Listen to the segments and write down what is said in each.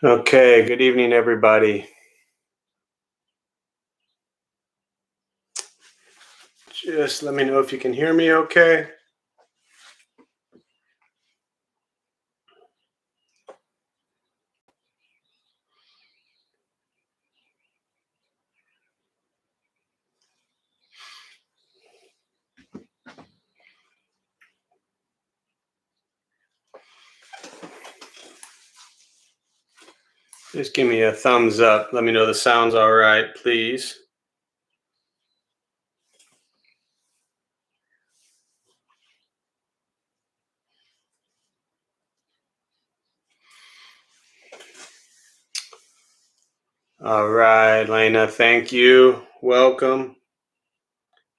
Okay, good evening, everybody. Just let me know if you can hear me okay. Just give me a thumbs up. Let me know the sound's all right, please. All right, Lena, thank you. Welcome.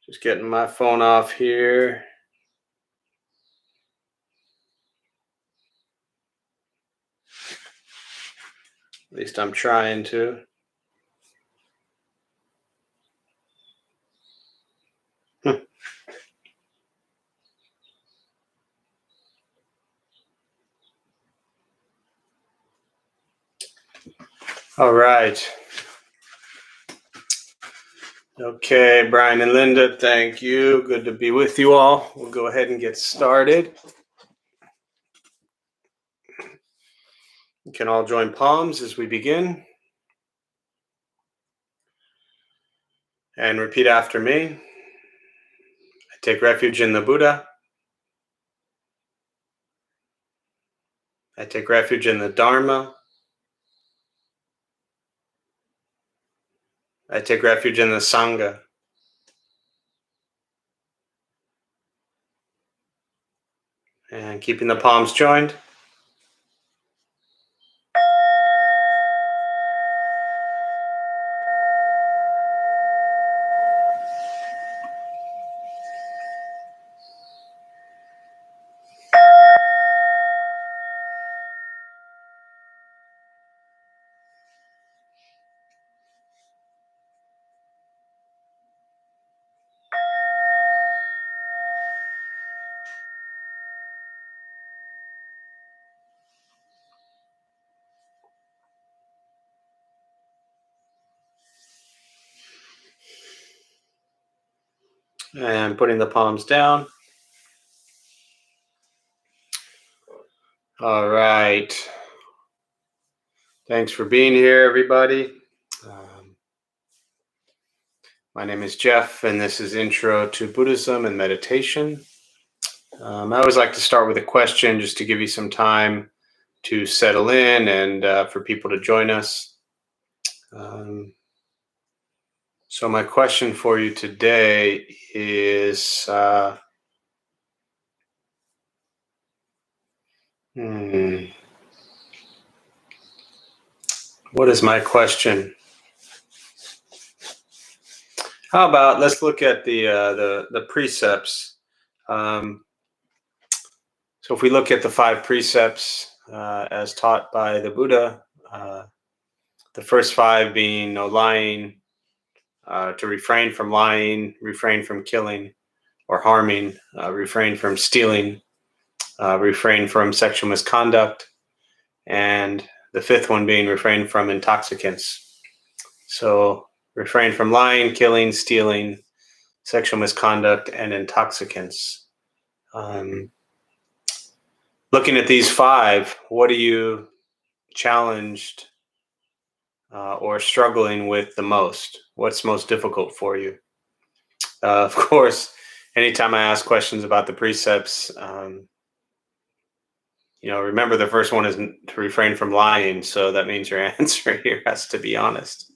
Just getting my phone off here. At least I'm trying to. All right. Okay, Brian and Linda, thank you. Good to be with you all. We'll go ahead and get started. You can all join palms as we begin. And repeat after me. I take refuge in the Buddha. I take refuge in the Dharma. I take refuge in the Sangha. And keeping the palms joined. And putting the palms down. All right. Thanks for being here, everybody. My name is Jeff, and this is Intro to Buddhism and Meditation. I always like to start with a question just to give you some time to settle in and for people to join us. So my question for you today is, what is my question? How about let's look at the precepts. So if we look at the 5 precepts as taught by the Buddha, the first 5 being no lying, to refrain from lying, refrain from killing or harming, refrain from stealing, refrain from sexual misconduct, and the 5th one being refrain from intoxicants. So refrain from lying, killing, stealing, sexual misconduct, and intoxicants. Looking at these 5, what are you challenged or struggling with the most? What's most difficult for you? Of course, anytime I ask questions about the precepts, remember the first one is to refrain from lying. So that means your answer here has to be honest.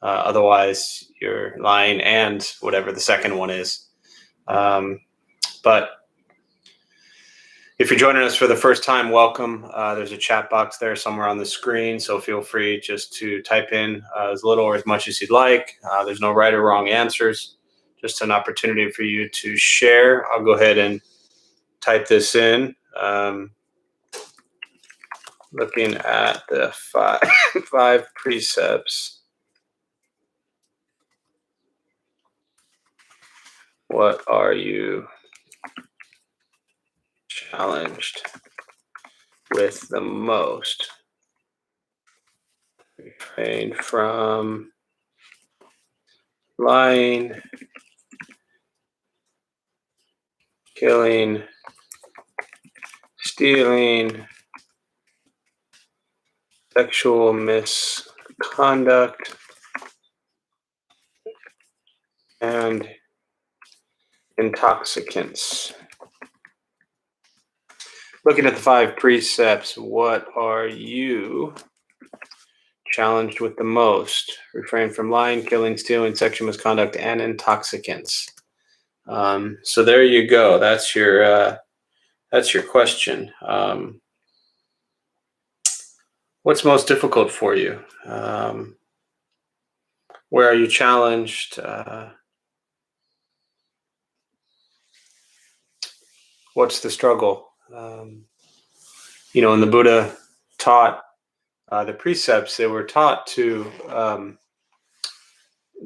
Otherwise, you're lying and whatever the second one is. But if you're joining us for the first time, welcome. There's a chat box there somewhere on the screen, so feel free just to type in as little or as much as you'd like. There's no right or wrong answers, just an opportunity for you to share. I'll go ahead and type this in. Looking at the 5 precepts. What are you challenged with the most? refrain from lying, killing, stealing, sexual misconduct, and intoxicants. Looking at the 5 precepts, what are you challenged with the most? Refrain from lying, killing, stealing, sexual misconduct, and intoxicants. So there you go. That's your question. What's most difficult for you? Where are you challenged? What's the struggle? When the Buddha taught the precepts, they were taught to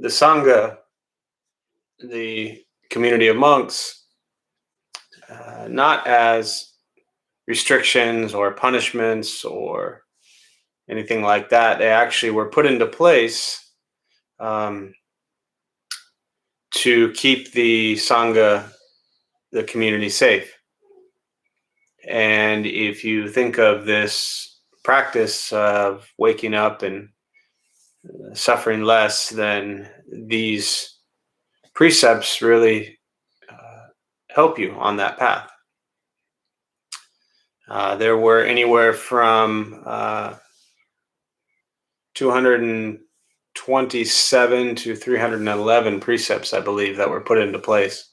the Sangha, the community of monks, not as restrictions or punishments or anything like that. They actually were put into place to keep the Sangha, the community, safe. And if you think of this practice of waking up and suffering less, then these precepts really help you on that path. There were anywhere from 227 to 311 precepts, I believe, that were put into place.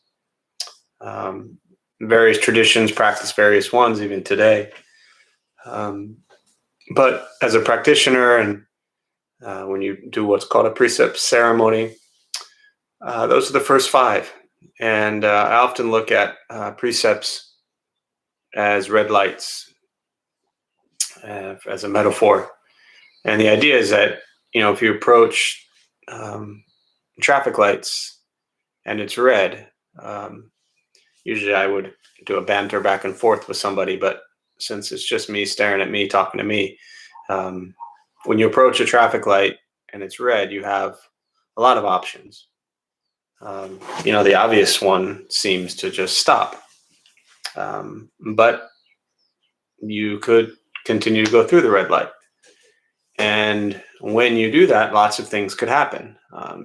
Various traditions practice various ones even today. But as a practitioner, and when you do what's called a precept ceremony, those are the first 5. And I often look at precepts as red lights, as a metaphor. And the idea is that, if you approach traffic lights and it's red, usually I would do a banter back and forth with somebody, but since it's just me staring at me, talking to me, when you approach a traffic light and it's red, you have a lot of options. The obvious one seems to just stop. But you could continue to go through the red light. And when you do that, lots of things could happen.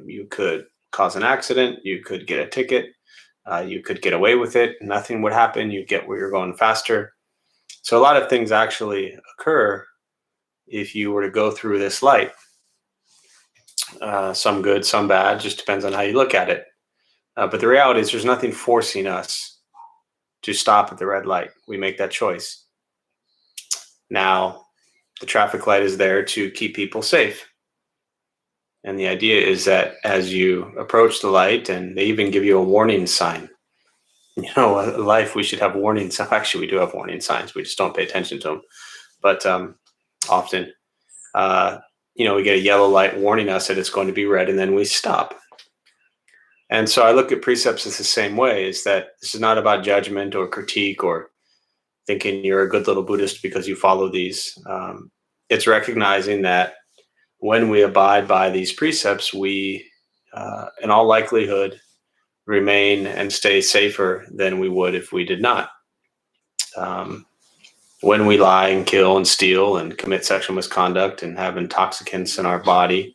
You could cause an accident. You could get a ticket. You could get away with it. Nothing would happen. You'd get where you're going faster. So a lot of things actually occur if you were to go through this light. Some good, some bad, just depends on how you look at it. But the reality is there's nothing forcing us to stop at the red light. We make that choice. Now, the traffic light is there to keep people safe. And the idea is that as you approach the light, and they even give you a warning sign. Life, we should have warning signs. Actually, we do have warning signs. We just don't pay attention to them. But often, we get a yellow light warning us that it's going to be red, and then we stop. And so I look at precepts as the same way, is that this is not about judgment or critique or thinking you're a good little Buddhist because you follow these. It's recognizing that when we abide by these precepts, we, in all likelihood, remain and stay safer than we would if we did not. When we lie and kill and steal and commit sexual misconduct and have intoxicants in our body,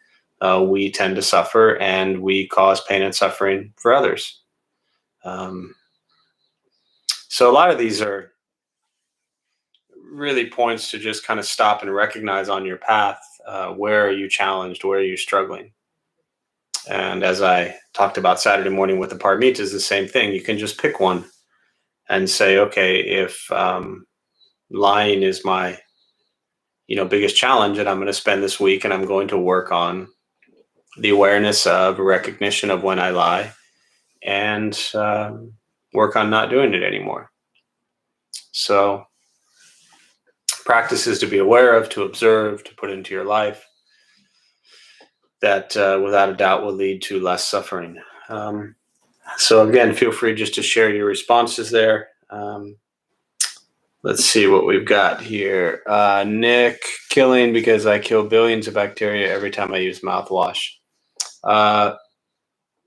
we tend to suffer and we cause pain and suffering for others. So a lot of these are really points to just kind of stop and recognize on your path, where are you challenged, where are you struggling? And as I talked about Saturday morning with the paramitas, the same thing. You can just pick one and say, okay, if lying is my biggest challenge that I'm going to spend this week, and I'm going to work on the awareness of recognition of when I lie, and work on not doing it anymore. So practices to be aware of, to observe, to put into your life that without a doubt will lead to less suffering. So again, feel free just to share your responses there. Let's see what we've got here. Nick, killing because I kill billions of bacteria every time I use mouthwash. Uh,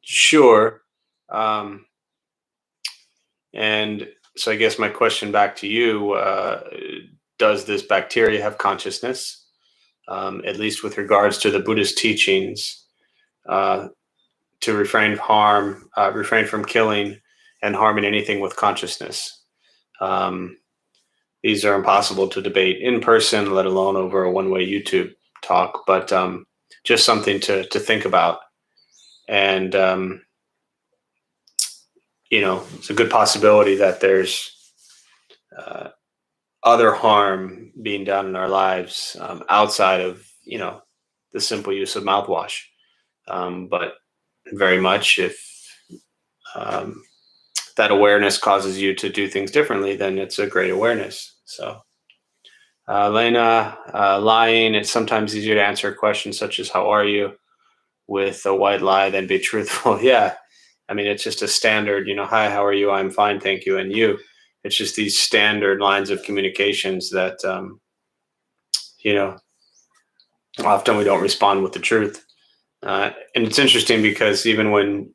sure. Um, and so I guess my question back to you, does this bacteria have consciousness? At least with regards to the Buddhist teachings, uh, to refrain from killing and harming anything with consciousness. Um, these are impossible to debate in person, let alone over a one-way YouTube talk, but just something to think about. And, it's a good possibility that there's uh, other harm being done in our lives outside of, the simple use of mouthwash. But very much if um, that awareness causes you to do things differently, then it's a great awareness. So, Lena, lying, it's sometimes easier to answer questions such as, how are you, with a white lie than be truthful. Yeah. I mean, it's just a standard, hi, how are you? I'm fine, thank you. And you. It's just these standard lines of communications that, you know, often we don't respond with the truth. And it's interesting because even when,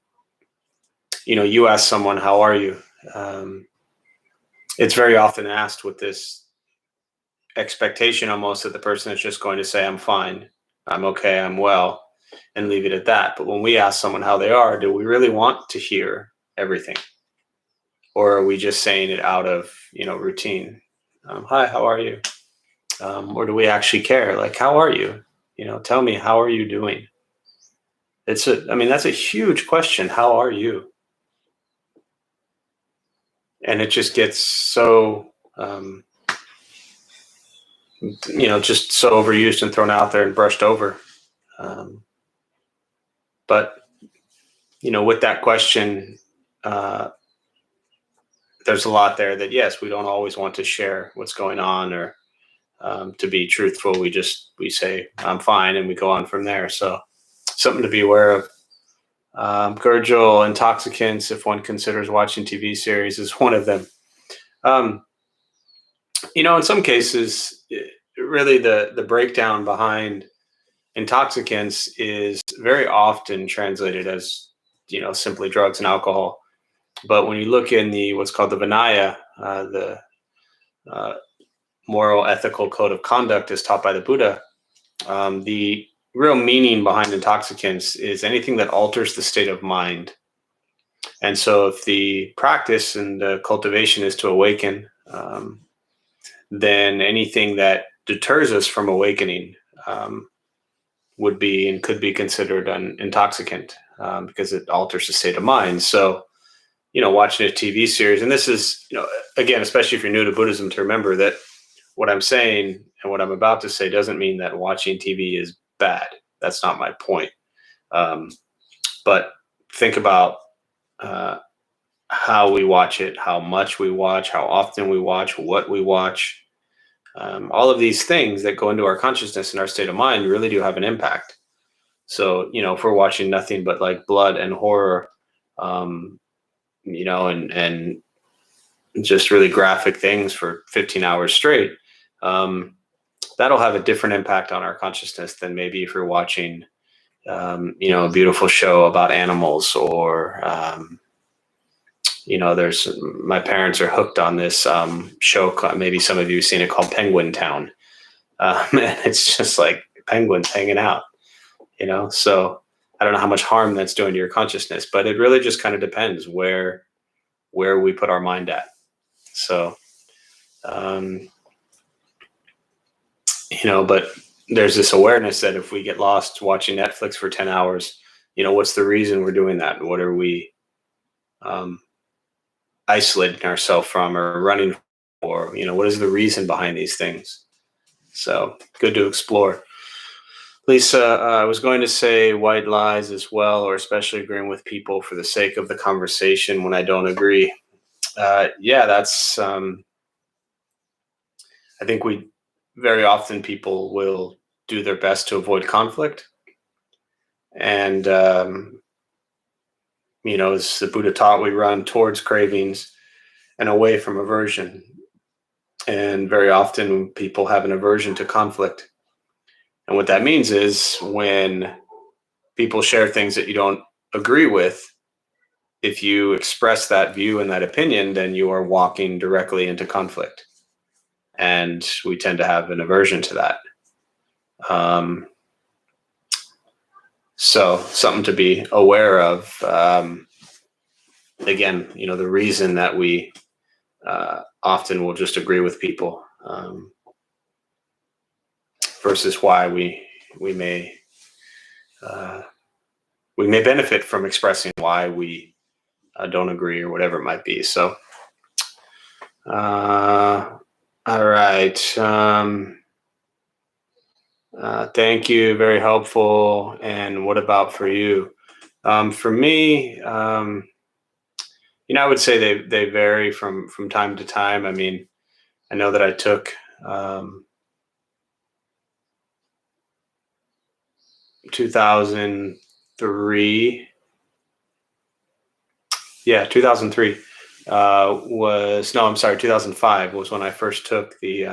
you ask someone, how are you? Um, it's very often asked with this expectation almost that the person is just going to say, I'm fine, I'm okay, I'm well, and leave it at that. But when we ask someone how they are, do we really want to hear everything? Or are we just saying it out of, routine? Hi, how are you? Or do we actually care? Like, how are you? Tell me, how are you doing? That's a huge question. How are you? And it just gets so, just so overused and thrown out there and brushed over. Um, but, with that question, uh, there's a lot there that, yes, we don't always want to share what's going on, or to be truthful. We say, I'm fine, and we go on from there. So something to be aware of. Gurgel, intoxicants, if one considers watching TV series, is one of them. Um, in some cases, really the breakdown behind intoxicants is very often translated as, simply drugs and alcohol. But when you look in the what's called the Vinaya, the uh, moral ethical code of conduct as taught by the Buddha, the real meaning behind intoxicants is anything that alters the state of mind. And so if the practice and the cultivation is to awaken, then anything that deters us from awakening would be and could be considered an intoxicant, because it alters the state of mind. So, watching a TV series, and this is, again, especially if you're new to Buddhism, to remember that what I'm saying and what I'm about to say doesn't mean that watching TV is bad. That's not my point. But think about how we watch it, how much we watch, how often we watch, what we watch. All of these things that go into our consciousness and our state of mind really do have an impact. So, if we're watching nothing but like blood and horror, and just really graphic things for 15 hours straight, that'll have a different impact on our consciousness than maybe if you're watching, a beautiful show about animals, or, there's my parents are hooked on this show. Maybe some of you have seen it, called Penguin Town. And it's just like penguins hanging out, So I don't know how much harm that's doing to your consciousness, but it really just kind of depends where we put our mind at. So, but there's this awareness that if we get lost watching Netflix for 10 hours, what's the reason we're doing that? What are we isolating ourselves from or running for? What is the reason behind these things? So good to explore. Lisa, I was going to say white lies as well, or especially agreeing with people for the sake of the conversation when I don't agree. Yeah, that's, I think very often people will do their best to avoid conflict. And, as the Buddha taught, we run towards cravings and away from aversion. And very often people have an aversion to conflict. And what that means is when people share things that you don't agree with, if you express that view and that opinion, then you are walking directly into conflict. And we tend to have an aversion to that. So something to be aware of. Again, the reason that we often will just agree with people versus why we may benefit from expressing why we don't agree or whatever it might be. So, all right. Thank you. Very helpful. And what about for you? For me, I would say they vary from time to time. I mean, I know that I took 2003. Yeah, 2003 was no, I'm sorry, 2005 was when I first took the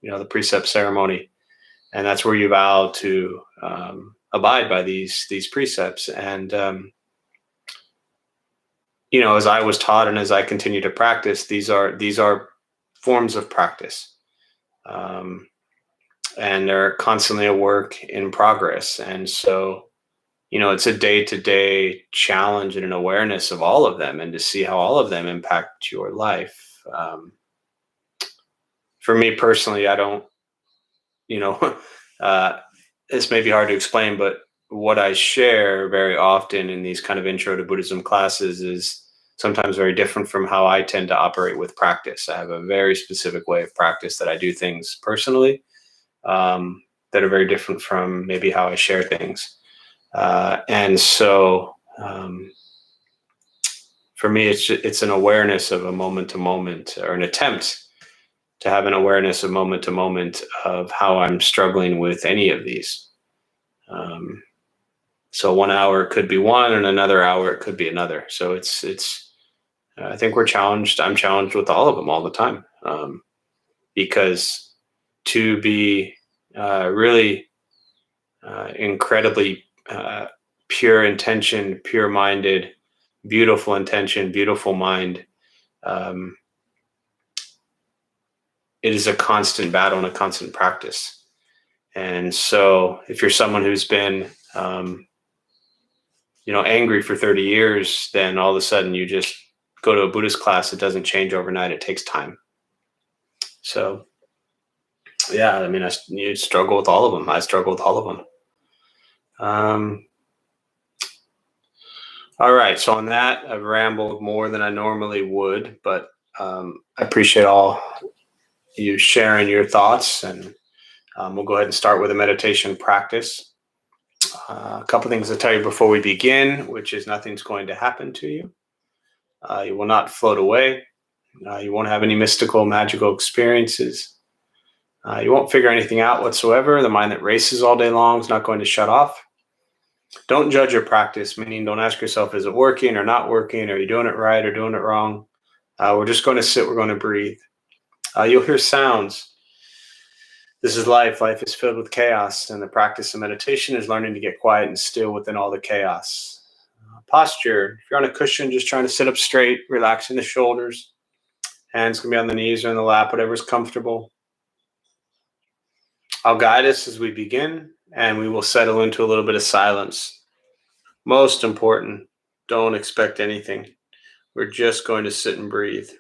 the precept ceremony, and that's where you vow to abide by these precepts. And as I was taught and as I continue to practice, these are forms of practice, and they're constantly a work in progress. And so, it's a day-to-day challenge and an awareness of all of them, and to see how all of them impact your life. For me personally, I don't, this may be hard to explain, but what I share very often in these kind of intro to Buddhism classes is sometimes very different from how I tend to operate with practice. I have a very specific way of practice that I do things personally, that are very different from maybe how I share things. And so for me, it's an awareness of a moment to moment, or an attempt to have an awareness of moment to moment of how I'm struggling with any of these. So 1 hour it could be one, and another hour it could be another. So it's I think we're challenged. I'm challenged with all of them all the time, because to be really incredibly pure intention, pure minded, beautiful intention, beautiful mind. It is a constant battle and a constant practice. And so if you're someone who's been, angry for 30 years, then all of a sudden you just go to a Buddhist class. It doesn't change overnight. It takes time. So, yeah, I mean, you struggle with all of them. I struggle with all of them. All right. So on that, I've rambled more than I normally would, but I appreciate all you sharing your thoughts, and we'll go ahead and start with a meditation practice. A couple things to tell you before we begin, which is nothing's going to happen to you. You will not float away. You won't have any mystical, magical experiences. You won't figure anything out whatsoever. The mind that races all day long is not going to shut off. Don't judge your practice, meaning don't ask yourself, is it working or not working? Are you doing it right or doing it wrong? We're just going to sit. We're going to breathe. You'll hear sounds. This is life. Life is filled with chaos, and the practice of meditation is learning to get quiet and still within all the chaos. Posture. If you're on a cushion, just trying to sit up straight, relaxing the shoulders. Hands can be on the knees or in the lap, whatever's comfortable. I'll guide us as we begin, and we will settle into a little bit of silence. Most important, don't expect anything. We're just going to sit and breathe.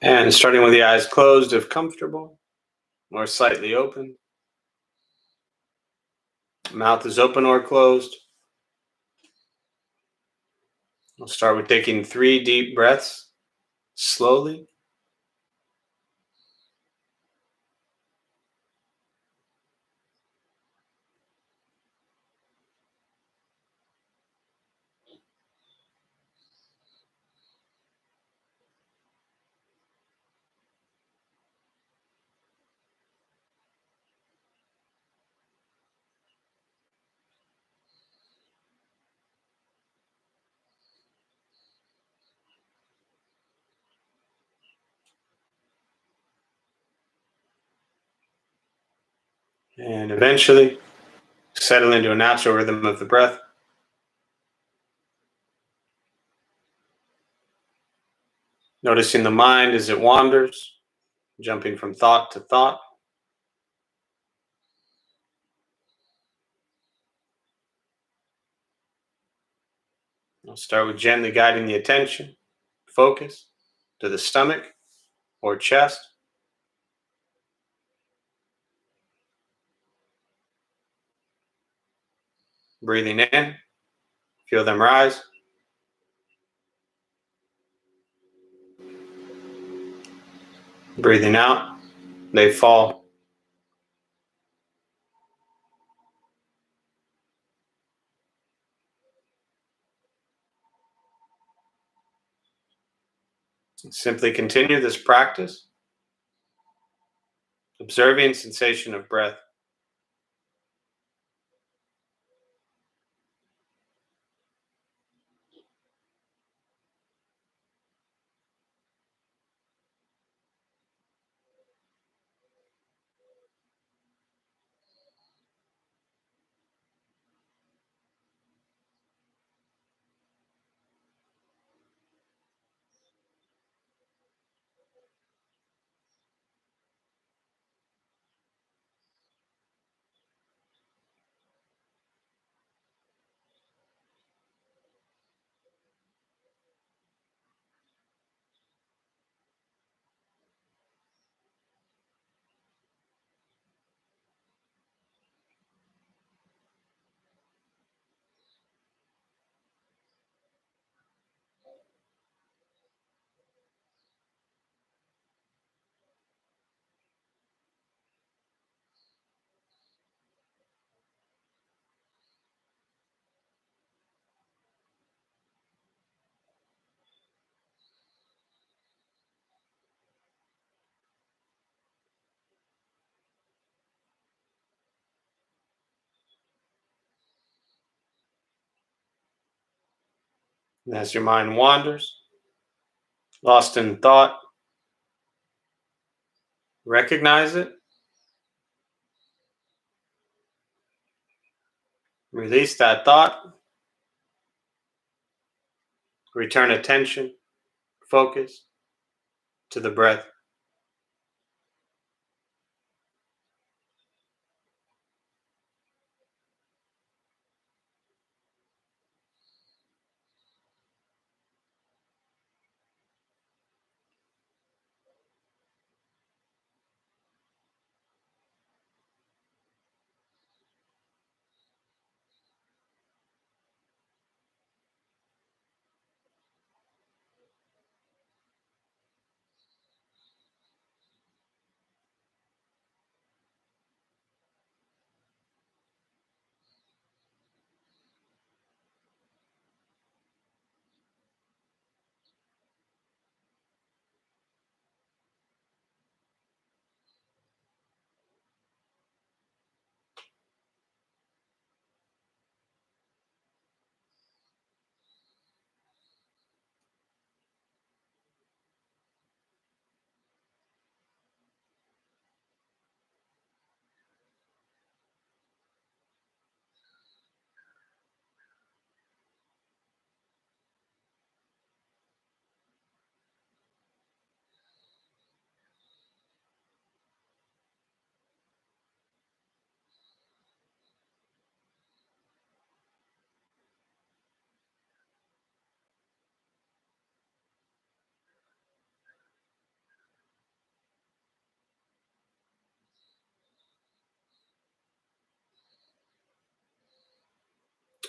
And starting with the eyes closed if comfortable, or slightly open. Mouth is open or closed. We'll start with taking 3 deep breaths slowly. And eventually settle into a natural rhythm of the breath. Noticing the mind as it wanders, jumping from thought to thought. I'll start with gently guiding the attention, focus, to the stomach or chest. Breathing in, feel them rise. Breathing out, they fall. Simply continue this practice, observing sensation of breath. And as your mind wanders, lost in thought, recognize it, release that thought, return attention, focus to the breath.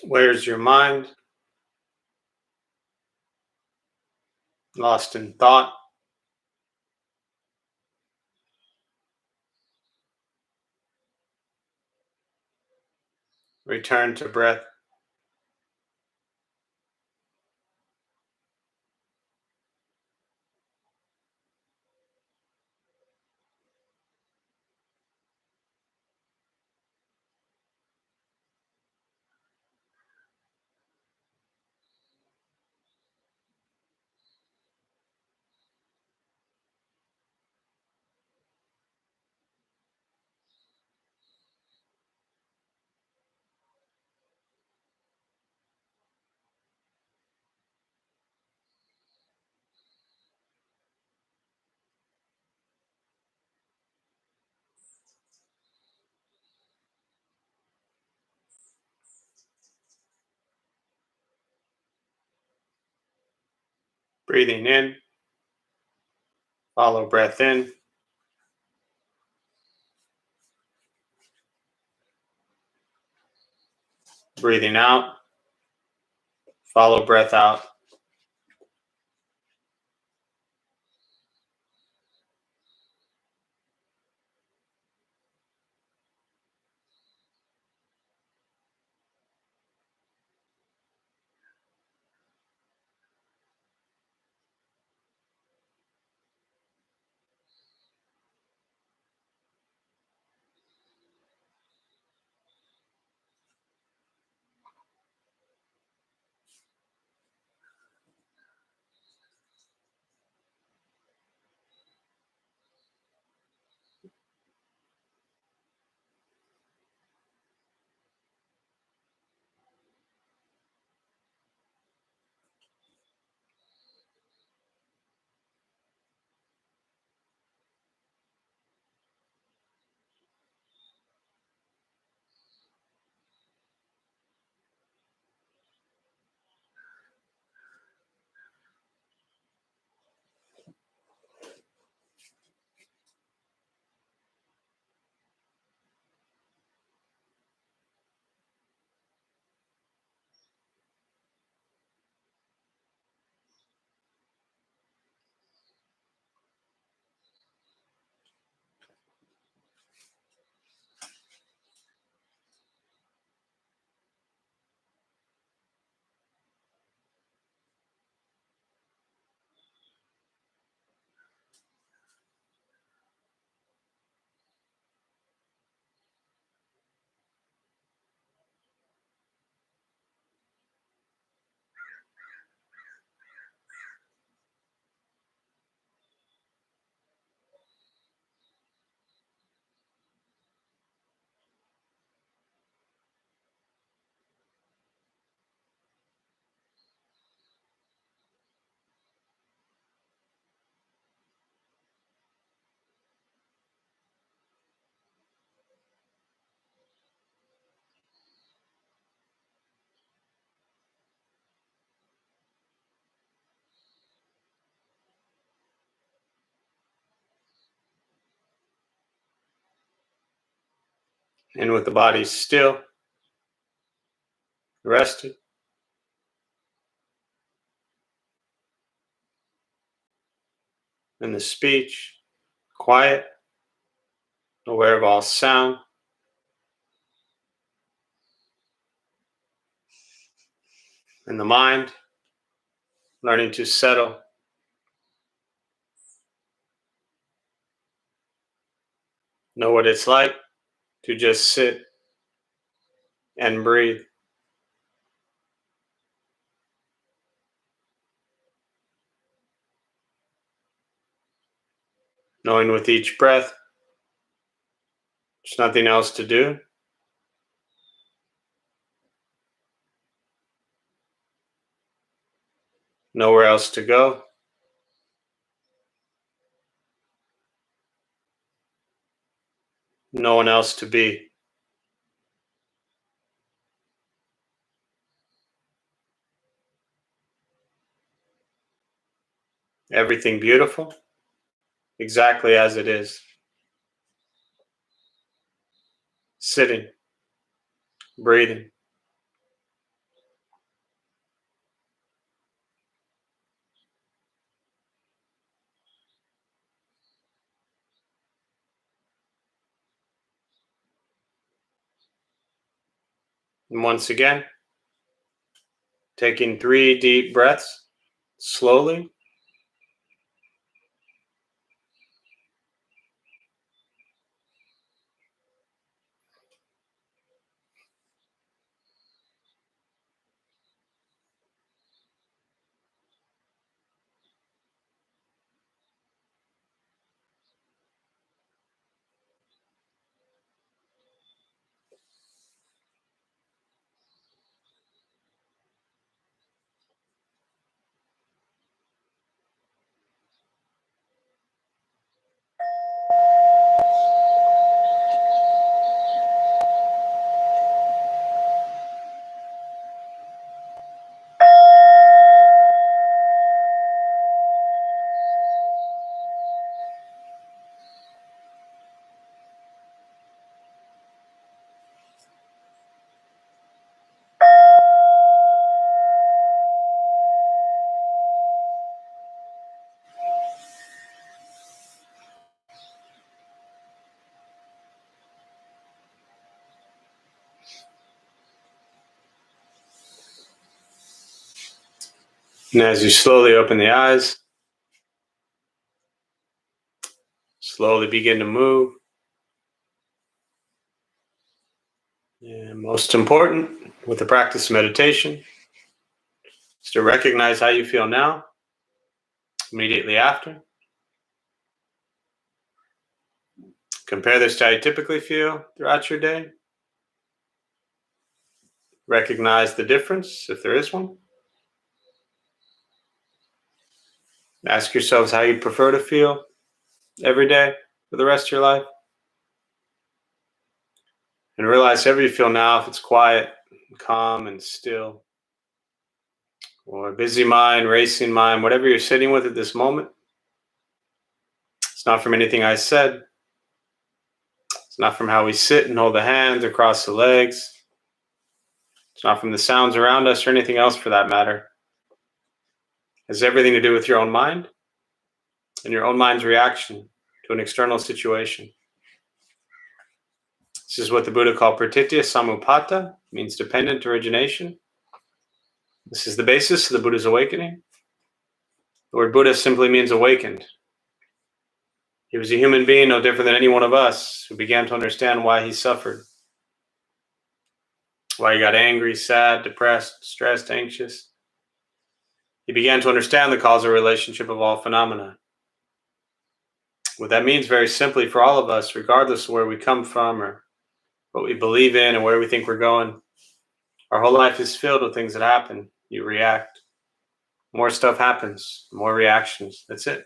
Where's your mind? Lost in thought? Return to breath. Breathing in. Follow breath in. Breathing out. Follow breath out. And with the body still, rested, and the speech quiet, aware of all sound, and the mind learning to settle, know what it's like to just sit and breathe, knowing with each breath there's nothing else to do, nowhere else to go, no one else to be. Everything beautiful, exactly as it is. Sitting, breathing, And once again, taking 3 deep breaths slowly. And as you slowly open the eyes, slowly begin to move. And most important, with the practice of meditation, is to recognize how you feel now, immediately after. Compare this to how you typically feel throughout your day. Recognize the difference, if there is one. Ask yourselves how you prefer to feel every day for the rest of your life. And realize however you feel now, if it's quiet, calm, and still, or a busy mind, racing mind, whatever you're sitting with at this moment, it's not from anything I said. It's not from how we sit and hold the hands or cross the legs. It's not from the sounds around us or anything else for that matter. It has everything to do with your own mind and your own mind's reaction to an external situation. This is what the Buddha called pratitya samuppada, means dependent origination. This is the basis of the Buddha's awakening. The word Buddha simply means awakened. He was a human being no different than any one of us who began to understand why he suffered, why he got angry, sad, depressed, stressed, anxious. He began to understand the causal relationship of all phenomena. What that means very simply for all of us, regardless of where we come from or what we believe in and where we think we're going, our whole life is filled with things that happen. You react. More stuff happens, more reactions. That's it.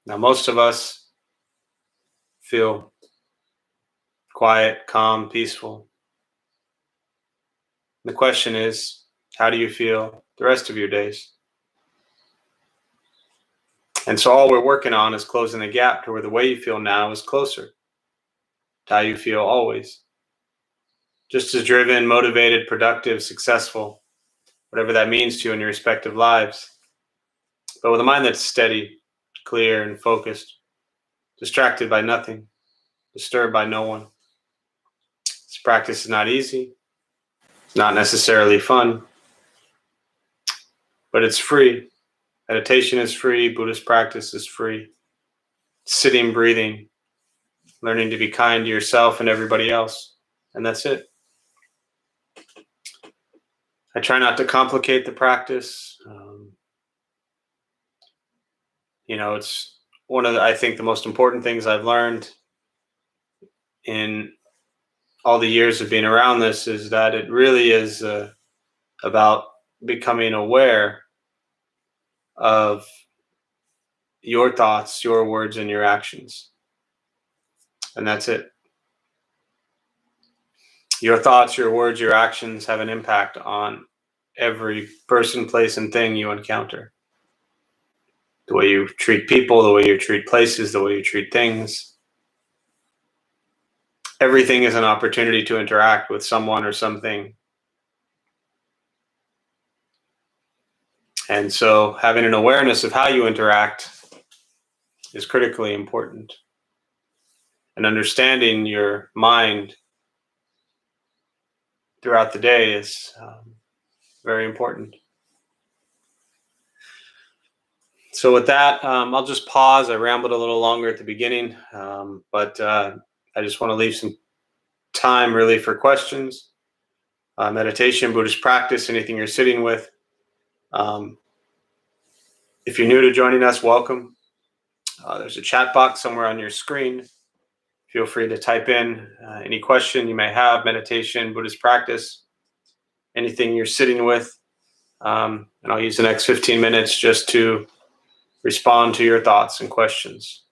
Now, most of us feel quiet, calm, peaceful. The question is, how do you feel the rest of your days? And so all we're working on is closing the gap to where the way you feel now is closer to how you feel always. Just as driven, motivated, productive, successful, whatever that means to you in your respective lives. But with a mind that's steady, clear, and focused, distracted by nothing, disturbed by no one. This practice is not easy. It's not necessarily fun, but it's free. Meditation is free. Buddhist practice is free. Sitting, breathing, learning to be kind to yourself and everybody else. And that's it. I try not to complicate the practice. It's one of I think the most important things I've learned in all the years of being around this is that it really is about becoming aware of your thoughts, your words, and your actions. And that's it. Your thoughts, your words, your actions have an impact on every person, place, and thing you encounter. The way you treat people, the way you treat places, the way you treat things. Everything is an opportunity to interact with someone or something. And so having an awareness of how you interact is critically important. And understanding your mind throughout the day is very important. So with that, I'll just pause. I rambled a little longer at the beginning, but I just want to leave some time really for questions, meditation, Buddhist practice, anything you're sitting with. If you're new to joining us, welcome. There's a chat box somewhere on your screen. Feel free to type in any question you may have, meditation, Buddhist practice, anything you're sitting with. And I'll use the next 15 minutes just to respond to your thoughts and questions.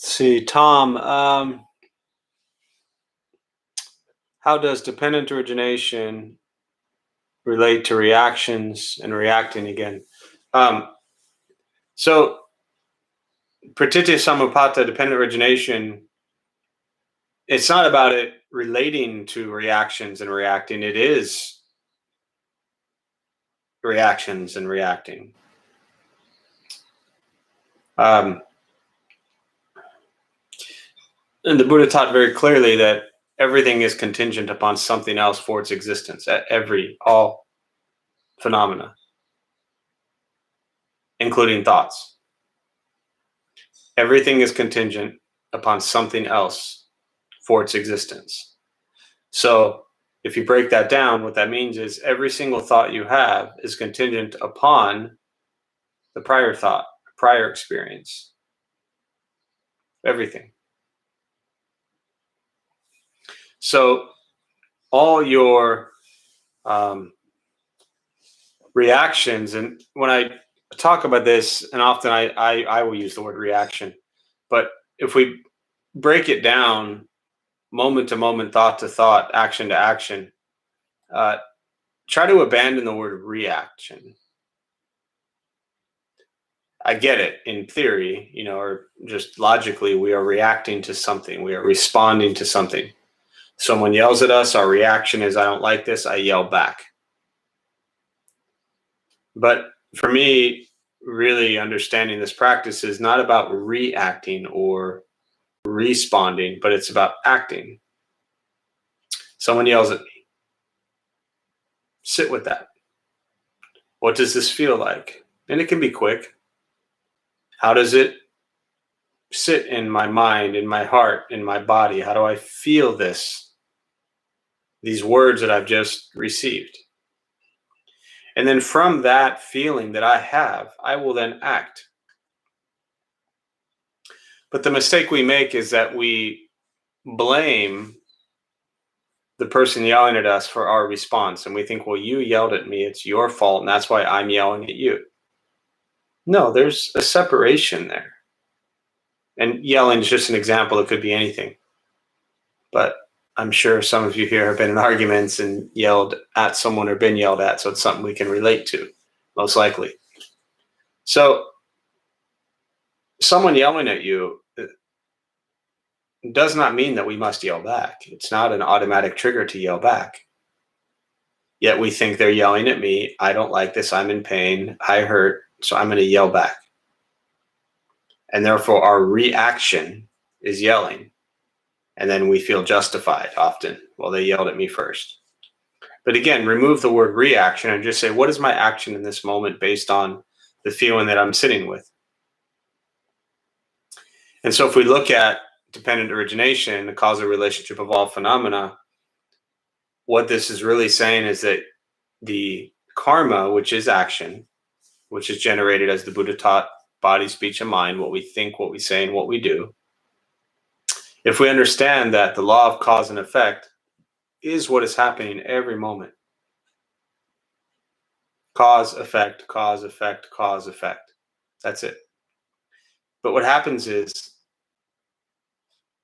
Let's see, Tom, how does dependent origination relate to reactions and reacting again? So, pratitya samupata, dependent origination, it's not about it relating to reactions and reacting. It is reactions and reacting. And the Buddha taught very clearly that everything is contingent upon something else for its existence. All phenomena, including thoughts. Everything is contingent upon something else for its existence. So if you break that down, what that means is every single thought you have is contingent upon the prior thought, prior experience. Everything. So all your reactions, and when I talk about this, and often I will use the word reaction, but if we break it down moment to moment, thought to thought, action to action, try to abandon the word reaction. I get it in theory, or just logically, we are reacting to something. We are responding to something. Someone yells at us, our reaction is, I don't like this, I yell back. But for me, really understanding this practice is not about reacting or responding, but it's about acting. Someone yells at me. Sit with that. What does this feel like? And it can be quick. How does it sit in my mind, in my heart, in my body? How do I feel this? These words that I've just received. And then from that feeling that I have, I will then act. But the mistake we make is that we blame the person yelling at us for our response. And we think, well, you yelled at me, it's your fault, and that's why I'm yelling at you. No, there's a separation there. And yelling is just an example. It could be anything. But I'm sure some of you here have been in arguments and yelled at someone or been yelled at, so it's something we can relate to, most likely. So someone yelling at you does not mean that we must yell back. It's not an automatic trigger to yell back. Yet we think they're yelling at me. I don't like this. I'm in pain. I hurt. So I'm going to yell back. And therefore our reaction is yelling. And then we feel justified often. Well, they yelled at me first. But again, remove the word reaction and just say, what is my action in this moment based on the feeling that I'm sitting with? And so if we look at dependent origination, the causal relationship of all phenomena, what this is really saying is that the karma, which is action, which is generated, as the Buddha taught, body, speech, and mind, what we think, what we say, and what we do. If we understand that the law of cause and effect is what is happening every moment. Cause, effect, cause, effect, cause, effect. That's it. But what happens is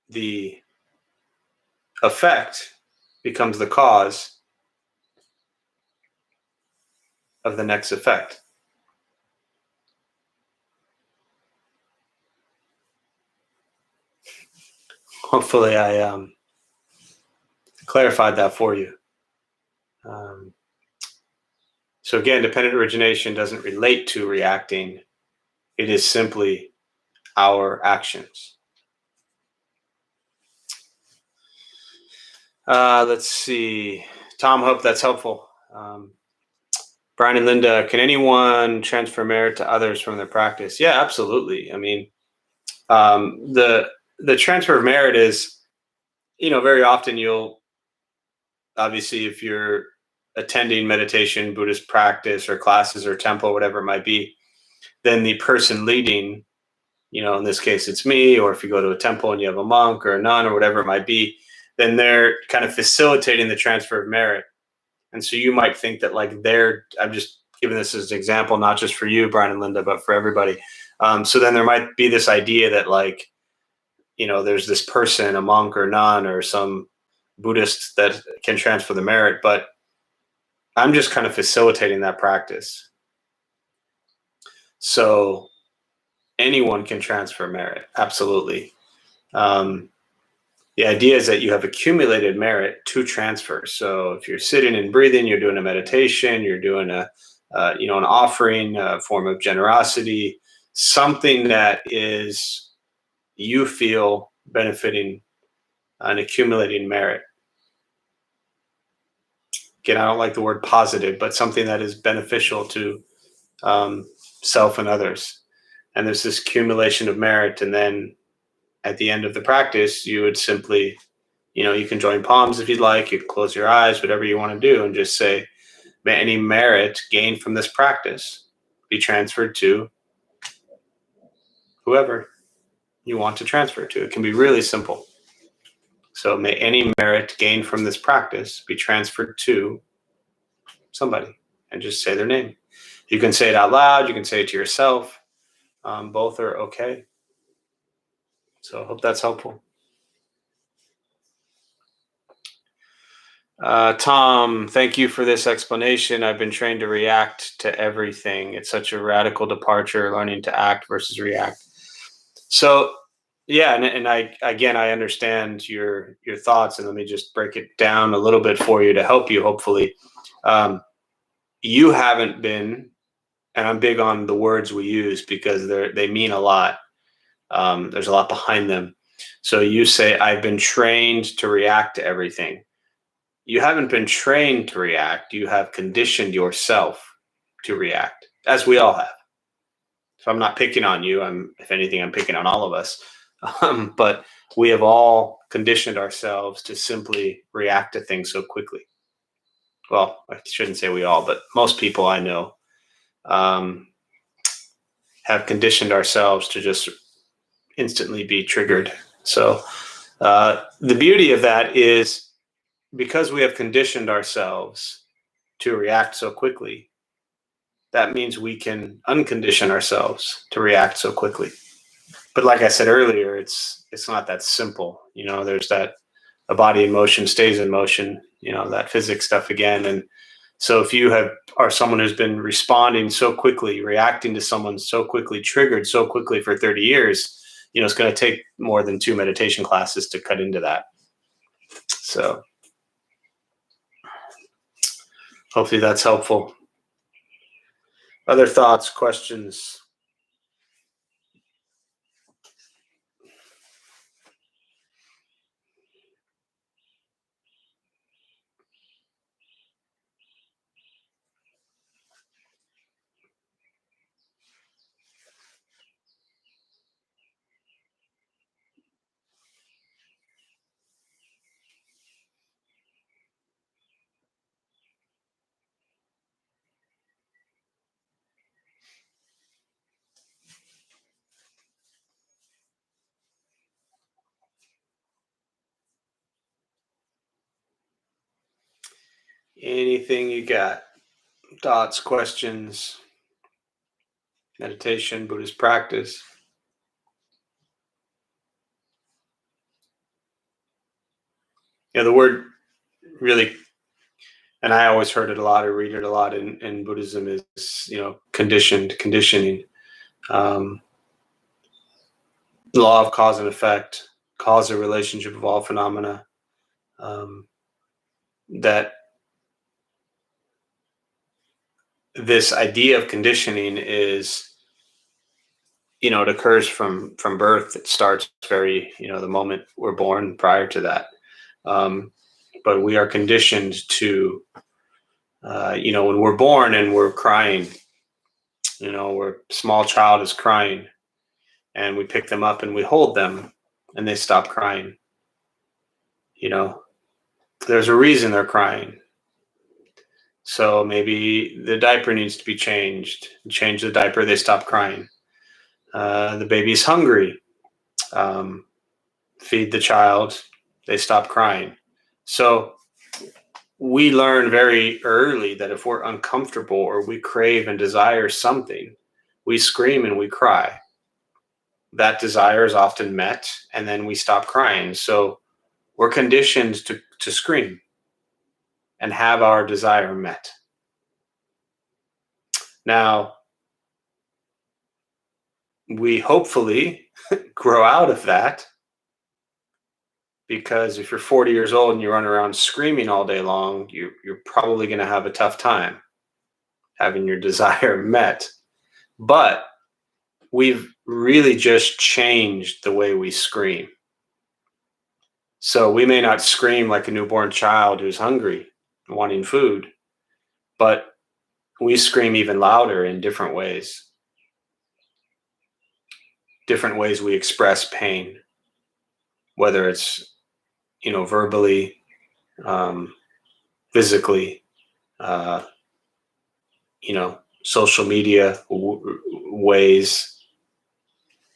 the effect becomes the cause of the next effect. Hopefully, I clarified that for you. So again, dependent origination doesn't relate to reacting. It is simply our actions. Let's see. Tom, hope that's helpful. Brian and Linda, can anyone transfer merit to others from their practice? Yeah, absolutely. I mean, the transfer of merit is, very often you'll, obviously, if you're attending meditation, Buddhist practice or classes or temple, whatever it might be, then the person leading, in this case it's me, or if you go to a temple and you have a monk or a nun or whatever it might be, then they're kind of facilitating the transfer of merit. And so you might think that I'm just giving this as an example, not just for you, Brian and Linda, but for everybody. So then there might be this idea that there's this person, a monk or nun or some Buddhist that can transfer the merit, but I'm just kind of facilitating that practice. So anyone can transfer merit, absolutely. The idea is that you have accumulated merit to transfer. So if you're sitting and breathing, you're doing a meditation, you're doing an offering, a form of generosity, something that is you feel benefiting and accumulating merit. Again, I don't like the word positive, but something that is beneficial to self and others. And there's this accumulation of merit. And then at the end of the practice, you would simply, you can join palms if you'd like, you can close your eyes, whatever you want to do, and just say, may any merit gained from this practice be transferred to whoever you want to transfer it to. It can be really simple. So may any merit gained from this practice be transferred to somebody, and just say their name. You can say it out loud. You can say it to yourself. Both are okay. So I hope that's helpful. Tom, thank you for this explanation. I've been trained to react to everything. It's such a radical departure, learning to act versus react. So, yeah, and I understand your thoughts, and let me just break it down a little bit for you to help you. Hopefully, you haven't been, and I'm big on the words we use because they mean a lot. There's a lot behind them. So you say, I've been trained to react to everything. You haven't been trained to react. You have conditioned yourself to react, as we all have. So I'm not picking on you. If anything, I'm picking on all of us. But we have all conditioned ourselves to simply react to things so quickly. Well, I shouldn't say we all, but most people I know have conditioned ourselves to just instantly be triggered. So the beauty of that is, because we have conditioned ourselves to react so quickly, that means we can uncondition ourselves to react so quickly. But like I said earlier, it's not that simple. There's that a body in motion stays in motion, that physics stuff again. And so if you are someone who's been responding so quickly, reacting to someone so quickly, triggered so quickly for 30 years, it's going to take more than 2 meditation classes to cut into that. So hopefully that's helpful. Other thoughts, questions? Anything you got? Thoughts, questions, meditation, Buddhist practice? The word really, and I always heard it a lot or read it a lot in Buddhism, is, conditioning. Um, Law of cause and effect, cause a relationship of all phenomena. That this idea of conditioning is, it occurs from birth. It starts very, the moment we're born. Prior to that, but we are conditioned to, when we're born and we're crying, where a small child is crying, and we pick them up and we hold them, and they stop crying. There's a reason they're crying. So maybe the diaper needs to be changed. Change the diaper, they stop crying. The baby's hungry. Feed the child, they stop crying. So we learn very early that if we're uncomfortable or we crave and desire something, we scream and we cry. That desire is often met, and then we stop crying. So we're conditioned to scream and have our desire met. Now, we hopefully grow out of that, because if you're 40 years old and you run around screaming all day long, you're probably going to have a tough time having your desire met. But we've really just changed the way we scream. So we may not scream like a newborn child who's hungry, wanting food, but we scream even louder in different ways. Different ways we express pain, whether it's, verbally, physically, social media ways.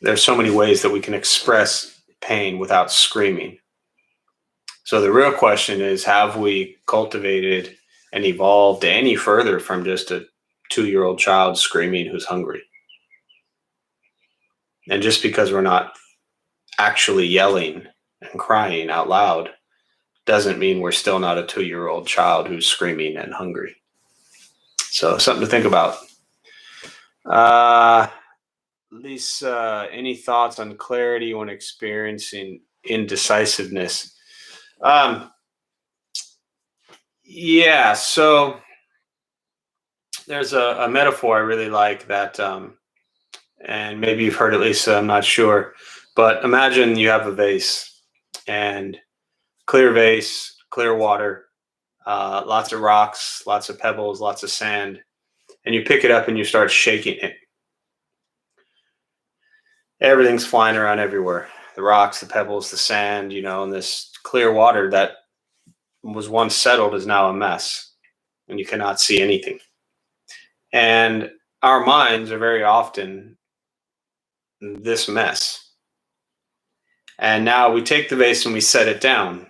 There's so many ways that we can express pain without screaming. So the real question is, have we cultivated and evolved any further from just a 2-year-old child screaming who's hungry? And just because we're not actually yelling and crying out loud doesn't mean we're still not a 2-year-old child who's screaming and hungry. So something to think about. Lisa, any thoughts on clarity when experiencing indecisiveness? Yeah, so there's a metaphor I really like that, and maybe you've heard it, Lisa, I'm not sure, but imagine you have a vase, and clear vase, clear water, lots of rocks, lots of pebbles, lots of sand, and you pick it up and you start shaking it. Everything's flying around everywhere. The rocks, the pebbles, the sand, and this clear water that was once settled is now a mess, and you cannot see anything. And our minds are very often this mess. And now we take the vase and we set it down.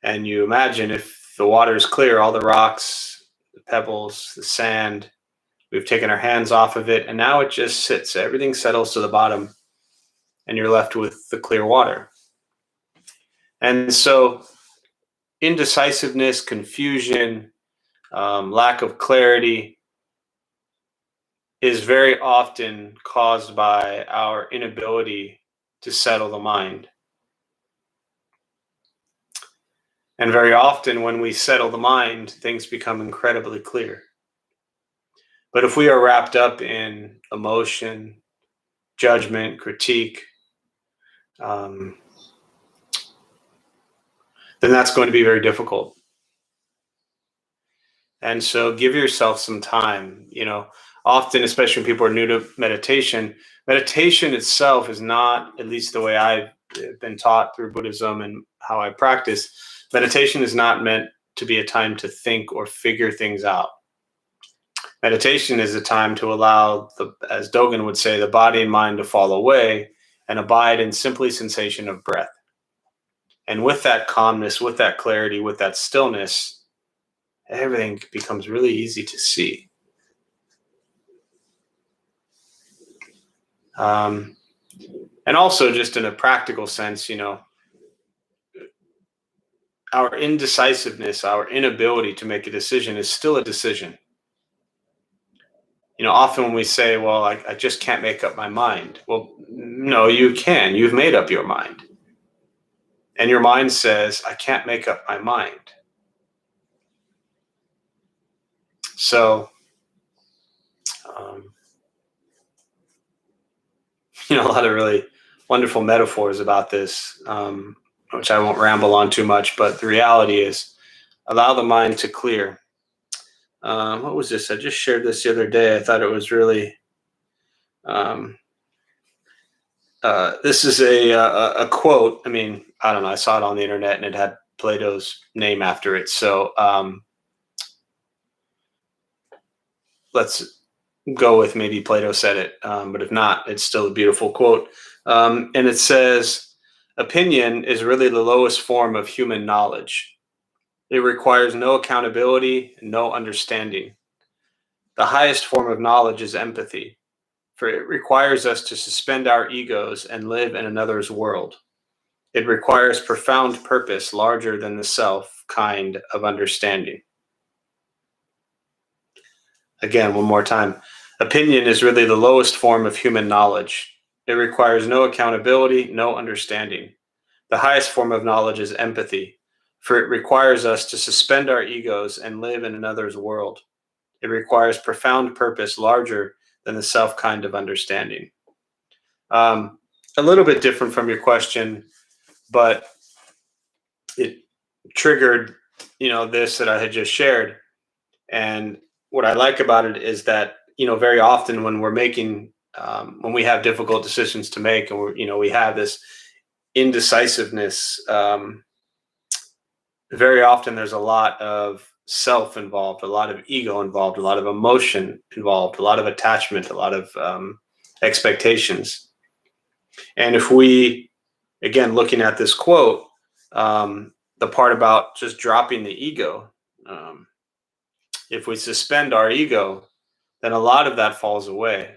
And you imagine, if the water is clear, all the rocks, the pebbles, the sand, we've taken our hands off of it, and now it just sits. Everything settles to the bottom, and you're left with the clear water. And so indecisiveness, confusion, lack of clarity is very often caused by our inability to settle the mind. And very often when we settle the mind, things become incredibly clear. But if we are wrapped up in emotion, judgment, critique, then that's going to be very difficult. And so give yourself some time. Often, especially when people are new to meditation, meditation itself is not, at least the way I've been taught through Buddhism and how I practice, meditation is not meant to be a time to think or figure things out. Meditation is a time to allow, as Dogen would say, the body and mind to fall away and abide in simply sensation of breath. And with that calmness, with that clarity, with that stillness, everything becomes really easy to see. And also, just in a practical sense, our indecisiveness, our inability to make a decision is still a decision. Often when we say, well, I just can't make up my mind. Well, no, you can. You've made up your mind. And your mind says, I can't make up my mind. So, a lot of really wonderful metaphors about this, which I won't ramble on too much, but the reality is allow the mind to clear. What was this? I just shared this the other day. I thought it was really, this is a quote. I mean, I don't know. I saw it on the internet and it had Plato's name after it. So let's go with maybe Plato said it. But if not, it's still a beautiful quote. And it says, opinion is really the lowest form of human knowledge. It requires no accountability and no understanding. The highest form of knowledge is empathy, for it requires us to suspend our egos and live in another's world. It requires profound purpose larger than the self kind of understanding. Again, one more time. Opinion is really the lowest form of human knowledge. It requires no accountability, no understanding. The highest form of knowledge is empathy, for it requires us to suspend our egos and live in another's world. It requires profound purpose larger than the self kind of understanding. A little bit different from your question, but it triggered, this that I had just shared. And what I like about it is that, very often when we're making, when we have difficult decisions to make, and we have this indecisiveness, very often there's a lot of self involved, a lot of ego involved, a lot of emotion involved, a lot of attachment, a lot of expectations. And if we, again, looking at this quote, the part about just dropping the ego, if we suspend our ego, then a lot of that falls away.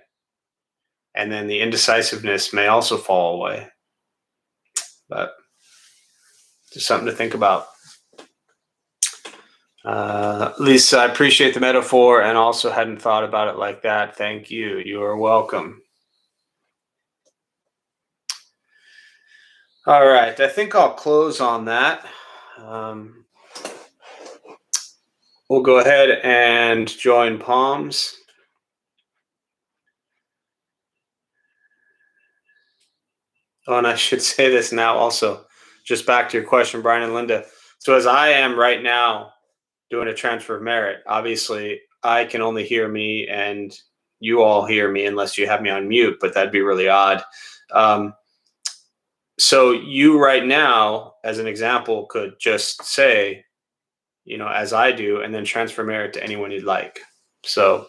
And then the indecisiveness may also fall away. But just something to think about. Lisa, I appreciate the metaphor and also hadn't thought about it like that. Thank you. You are welcome. All right. I think I'll close on that. We'll go ahead and join palms. Oh, and I should say this now also, just back to your question, Brian and Linda. So as I am right now doing a transfer of merit, obviously I can only hear me and you all hear me unless you have me on mute, but that'd be really odd. So you right now, as an example, could just say, as I do, and then transfer merit to anyone you'd like. So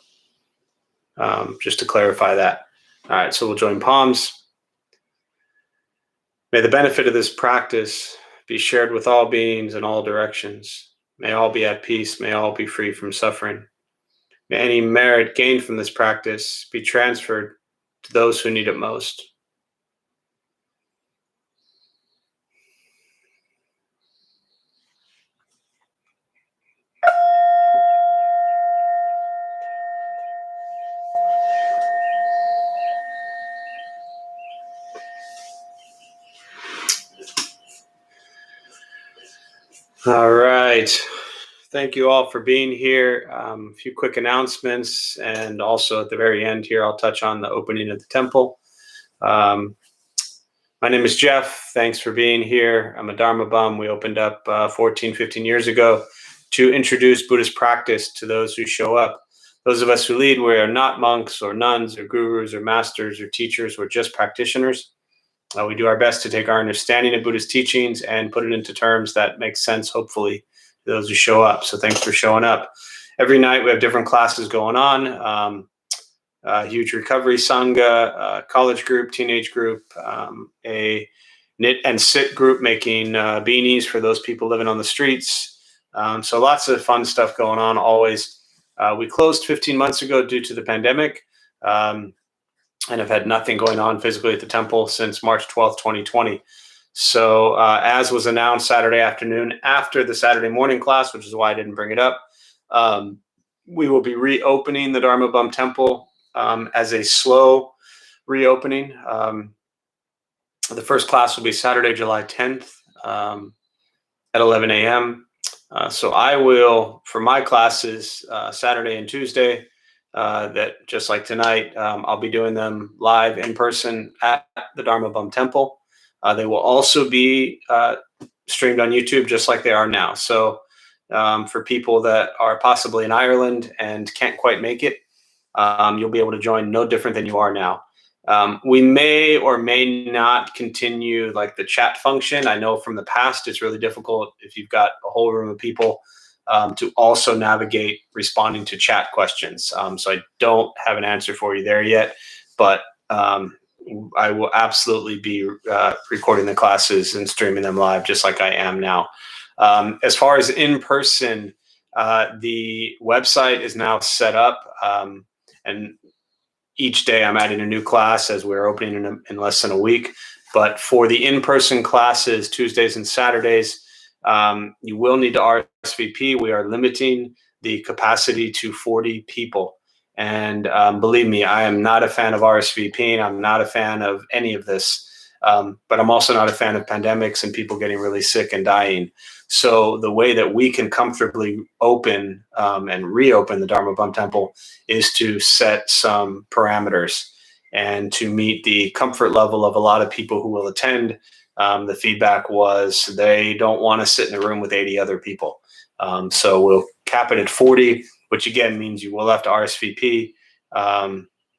just to clarify that. All right, so we'll join palms. May the benefit of this practice be shared with all beings in all directions. May all be at peace. May all be free from suffering. May any merit gained from this practice be transferred to those who need it most. All right. Thank you all for being here. A few quick announcements, and also at the very end here, I'll touch on the opening of the temple. My name is Jeff. Thanks for being here. I'm a Dharma bum. We opened up 14, 15 years ago to introduce Buddhist practice to those who show up. Those of us who lead, we are not monks or nuns or gurus or masters or teachers. We're just practitioners. We do our best to take our understanding of Buddhist teachings and put it into terms that make sense, hopefully, to those who show up. So thanks for showing up. Every night we have different classes going on. Huge recovery sangha, college group, teenage group, a knit and sit group making beanies for those people living on the streets. So lots of fun stuff going on always. We closed 15 months ago due to the pandemic. And have had nothing going on physically at the temple since March 12th, 2020. So as was announced Saturday afternoon after the Saturday morning class, which is why I didn't bring it up, we will be reopening the Dharma Bum Temple as a slow reopening. The first class will be Saturday, July 10th at 11 a.m. So I will, for my classes, Saturday and Tuesday, that just like tonight, I'll be doing them live in person at the Dharma Bum Temple. They will also be streamed on YouTube just like they are now. So for people that are possibly in Ireland and can't quite make it, you'll be able to join no different than you are now. We may or may not continue like the chat function. I know from the past it's really difficult if you've got a whole room of people to also navigate responding to chat questions. So I don't have an answer for you there yet, but I will absolutely be recording the classes and streaming them live just like I am now. As far as in person, the website is now set up, and each day I'm adding a new class as we're opening in less than a week. But for the in-person classes, Tuesdays and Saturdays, you will need to RSVP. We are limiting the capacity to 40 people. And believe me, I am not a fan of RSVPing. I'm not a fan of any of this. But I'm also not a fan of pandemics and people getting really sick and dying. So the way that we can comfortably open and reopen the Dharma Bum Temple is to set some parameters and to meet the comfort level of a lot of people who will attend. The feedback was they don't want to sit in a room with 80 other people. So we'll cap it at 40, which again means you will have to RSVP.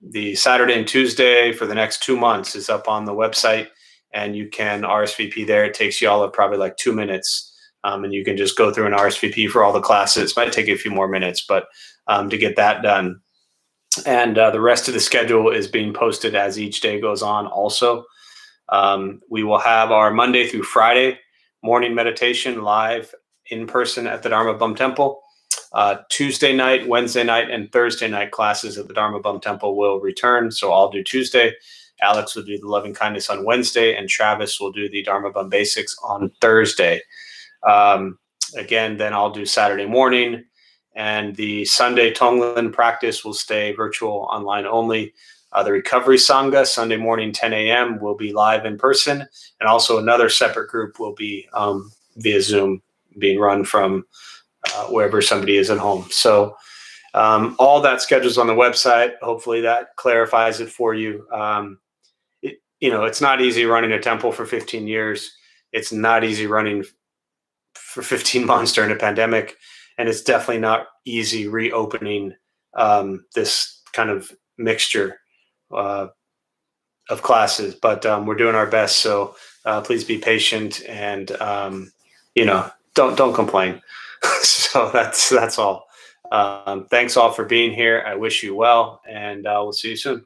The Saturday and Tuesday for the next 2 months is up on the website, and you can RSVP there. It takes you all probably like 2 minutes. And you can just go through an RSVP for all the classes. Might take you a few more minutes, but to get that done. And the rest of the schedule is being posted as each day goes on also. We will have our Monday through Friday morning meditation live in person at the Dharma Bum Temple. Tuesday night, Wednesday night, and Thursday night classes at the Dharma Bum Temple will return. So I'll do Tuesday. Alex will do the Loving Kindness on Wednesday, and Travis will do the Dharma Bum Basics on Thursday. Again, then I'll do Saturday morning, and the Sunday Tonglen practice will stay virtual, online only. The Recovery Sangha, Sunday morning, 10 a.m. will be live in person, and also another separate group will be via Zoom, being run from wherever somebody is at home. So all that schedule's on the website. Hopefully that clarifies it for you. It's not easy running a temple for 15 years. It's not easy running for 15 months during a pandemic, and it's definitely not easy reopening this kind of mixture of classes, but we're doing our best. So please be patient, and don't complain. So that's all. Thanks all for being here. I wish you well, and we'll see you soon.